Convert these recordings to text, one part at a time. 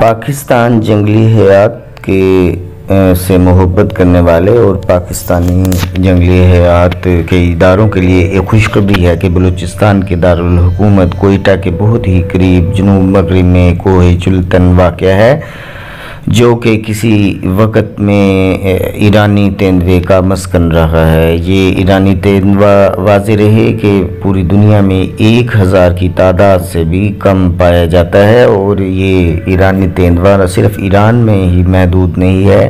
پاکستان جنگلی حیات سے محبت کرنے والے اور پاکستانی جنگلی حیات کے اداروں کے لیے ایک خوشخبری ہے کہ بلوچستان کے دارالحکومت کوئٹہ کے بہت ہی قریب جنوب مغرب میں کوہ چلتن واقع ہے، جو کہ کسی وقت میں ایرانی تیندوے کا مسکن رہا ہے۔ یہ ایرانی تیندوا واضح رہے کہ پوری دنیا میں 1000 کی تعداد سے بھی کم پایا جاتا ہے، اور یہ ایرانی تیندوا صرف ایران میں ہی محدود نہیں ہے،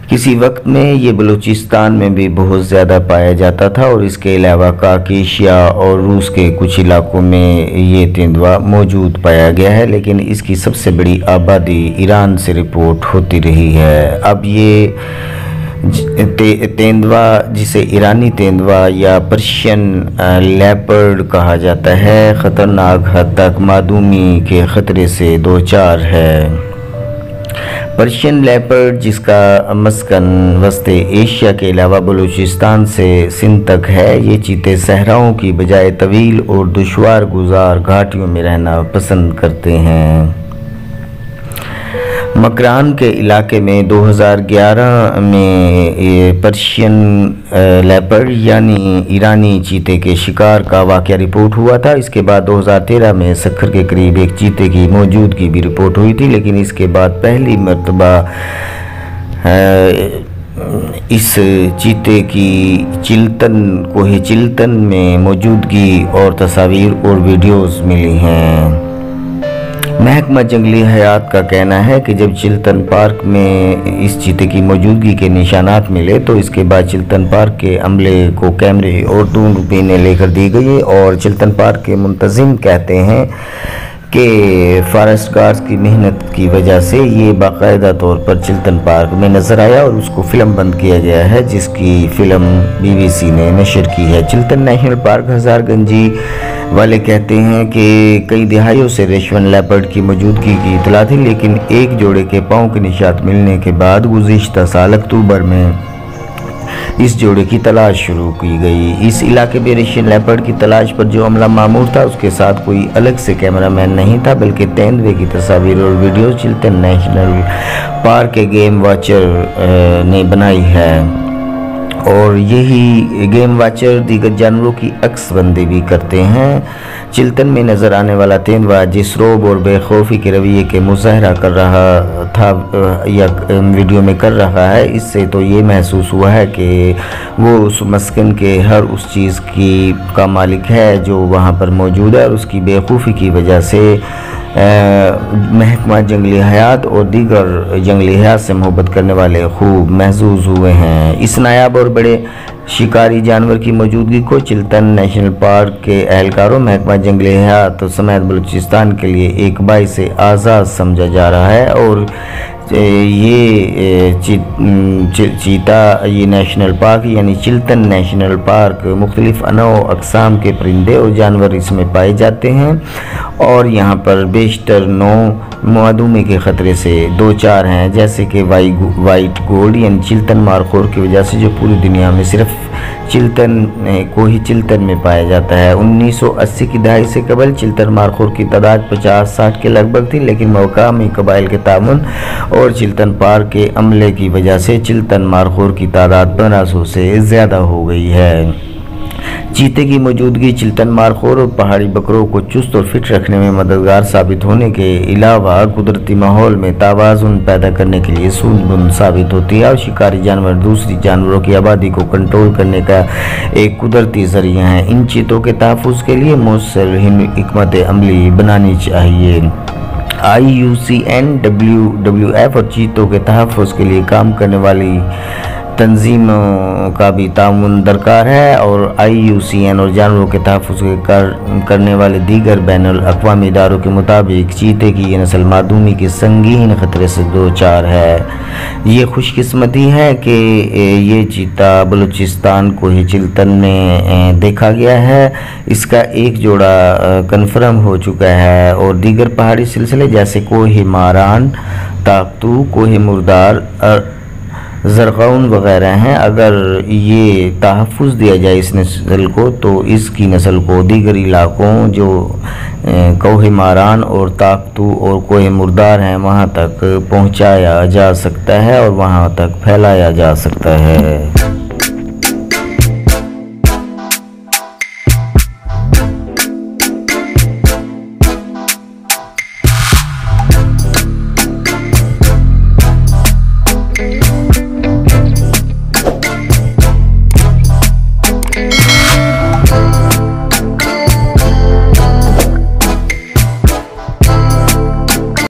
کسی وقت میں یہ بلوچستان میں بھی بہت زیادہ پایا جاتا تھا، اور اس کے علاوہ کاکیشیا اور روس کے کچھ علاقوں میں یہ تیندوا موجود پایا گیا ہے، لیکن اس کی سب سے بڑی آبادی ایران سے رپورٹ ہوتی رہی ہے۔ اب یہ تیندوا، جسے ایرانی تیندوا یا پرشین لیپرڈ کہا جاتا ہے، خطرناک حد تک معدومی کے خطرے سے دوچار ہے۔ پرشین لیپرڈ، جس کا مسکن وسط ایشیا کے علاوہ بلوچستان سے سندھ تک ہے، یہ چیتے صحراؤں کی بجائے طویل اور دشوار گزار گھاٹیوں میں رہنا پسند کرتے ہیں۔ مکران کے علاقے میں 2011 میں پرشین لیپرڈ یعنی ایرانی چیتے کے شکار کا واقعہ رپورٹ ہوا تھا۔ اس کے بعد 2013 میں سکھر کے قریب ایک چیتے کی موجودگی بھی رپورٹ ہوئی تھی، لیکن اس کے بعد پہلی مرتبہ اس چیتے کی کوہ چلتن میں موجودگی اور تصاویر اور ویڈیوز ملی ہیں۔ محکمہ جنگلی حیات کا کہنا ہے کہ جب چلتن پارک میں اس چیتے کی موجودگی کے نشانات ملے تو اس کے بعد چلتن پارک کے عملے کو کیمرے اور دوربینیں لے کر دی گئی، اور چلتن پارک کے منتظم کہتے ہیں کہ فارسٹ گارڈز کی محنت کی وجہ سے یہ باقاعدہ طور پر چلتن پارک میں نظر آیا اور اس کو فلم بند کیا گیا ہے، جس کی فلم BBC نے نشر کی ہے۔ چلتن نیشنل پارک ہزار گنجی والے کہتے ہیں کہ کئی دہائیوں سے ریشون لیپرڈ کی موجودگی کی اطلاع تھی، لیکن ایک جوڑے کے پاؤں کے نشانات ملنے کے بعد گزشتہ سال اکتوبر میں اس جوڑے کی تلاش شروع کی گئی۔ اس علاقے میں ریشون لیپرڈ کی تلاش پر جو عملہ مامور تھا، اس کے ساتھ کوئی الگ سے کیمرہ مین نہیں تھا، بلکہ تیندوے کی تصاویر اور ویڈیوز چلتن نیشنل پارک کے گیم واچر نے بنائی ہے، اور یہی گیم واچر دیگر جانوروں کی عکس بندی بھی کرتے ہیں۔ چلتن میں نظر آنے والا تیندوا جس رعب اور بے خوفی کے رویے کے مظاہرہ کر رہا تھا یا ویڈیو میں کر رہا ہے، اس سے تو یہ محسوس ہوا ہے کہ وہ اس مسکن کے ہر اس چیز کا مالک ہے جو وہاں پر موجود ہے، اور اس کی بے خوفی کی وجہ سے محکمہ جنگلی حیات اور دیگر جنگلی حیات سے محبت کرنے والے خوب محظوظ ہوئے ہیں۔ اس نایاب اور بڑے شکاری جانور کی موجودگی کو چلتن نیشنل پارک کے اہلکاروں، محکمہ جنگلی حیات سمیت بلوچستان کے لیے ایک باعث اعزاز سمجھا جا رہا ہے، اور یہ چیتا، یہ نیشنل پارک یعنی چلتن نیشنل پارک مختلف انواع و اقسام کے پرندے اور جانور اس میں پائے جاتے ہیں، اور یہاں پر بیشتر نوع معدومی کے خطرے سے دوچار ہیں، جیسے کہ وائٹ گولڈ یعنی چلتن مارخور کی وجہ سے، جو پوری دنیا میں صرف کوہ چلتن میں پایا جاتا ہے۔ 1980 کی دہائی سے قبل چلتن مارخور کی تعداد 50-60 کے لگ بھگ تھی، لیکن مقامی قبائل کے تعاون اور چلتن پارک کے عملے کی وجہ سے چلتن مارخور کی تعداد 1500 سے زیادہ ہو گئی ہے۔ چیتے کی موجودگی چلتن مارخور اور پہاڑی بکروں کو چست اور فٹ رکھنے میں مددگار ثابت ہونے کے علاوہ قدرتی ماحول میں توازن پیدا کرنے کے لیے سود بند ثابت ہوتی ہے، اور شکاری جانور دوسری جانوروں کی آبادی کو کنٹرول کرنے کا ایک قدرتی ذریعہ ہے۔ ان چیتوں کے تحفظ کے لیے مؤثر حکمت عملی بنانی چاہیے۔ IUCN، WWF اور چیتوں کے تحفظ کے لیے کام کرنے والی تنظیموں کا بھی تعاون درکار ہے، اور IUCN اور جانوروں کے تحفظ کرنے والے دیگر بین الاقوامی اداروں کے مطابق چیتے کی یہ نسل معدومی کے سنگین خطرے سے دوچار ہے۔ یہ خوش قسمتی ہے کہ یہ چیتا بلوچستان کوہ چلتن میں دیکھا گیا ہے، اس کا ایک جوڑا کنفرم ہو چکا ہے، اور دیگر پہاڑی سلسلے جیسے کوہ ماران، تاکتو، کوہ مردار، زرقاؤن وغیرہ ہیں، اگر یہ تحفظ دیا جائے اس نسل کو تو اس کی نسل کو دیگر علاقوں جو کوہ ماران اور تاکتو اور کوہ مردار ہیں وہاں تک پہنچایا جا سکتا ہے اور وہاں تک پھیلایا جا سکتا ہے۔